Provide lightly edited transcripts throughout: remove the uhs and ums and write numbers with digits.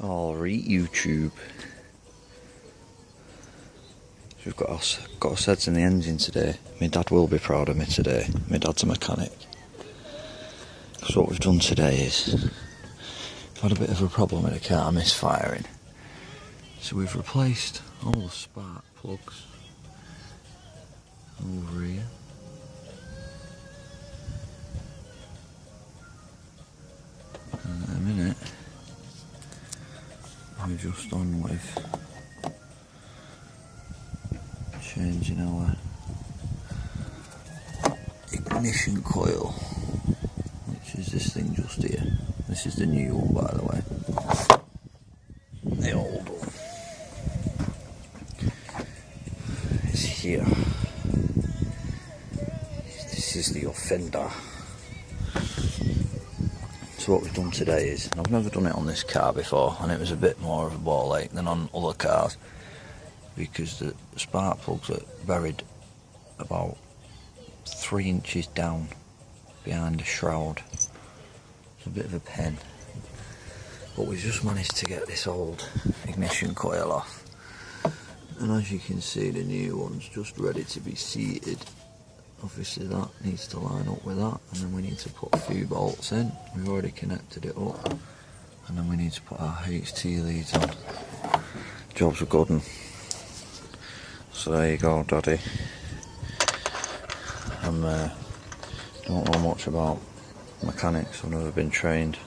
Alright, YouTube. So we've got our sets in the engine today. My dad will be proud of me today. My dad's a mechanic. So what we've done today is we've had a bit of a problem with the car misfiring. So we've replaced all the spark plugs over here. And in a minute we're just on with changing our ignition coil, which is this thing just here. This is the new one, by the way. The old one is here. This is the offender. So what we've done today is, and I've never done it on this car before, and it was a bit more of a ball ache than on other cars, because the spark plugs are buried about 3 inches down behind the shroud. It's a bit of a pain, but we've just managed to get this old ignition coil off, and as you can see, the new one's just ready to be seated. Obviously that needs to line up with that, and then we need to put a few bolts in. We've already connected it up, and then we need to put our HT leads on. Job's a good one. So there you go, Daddy. Don't know much about mechanics, I've never been trained,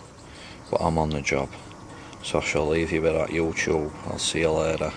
but I'm on the job. So I shall leave you with that, YouTube. I'll see you later.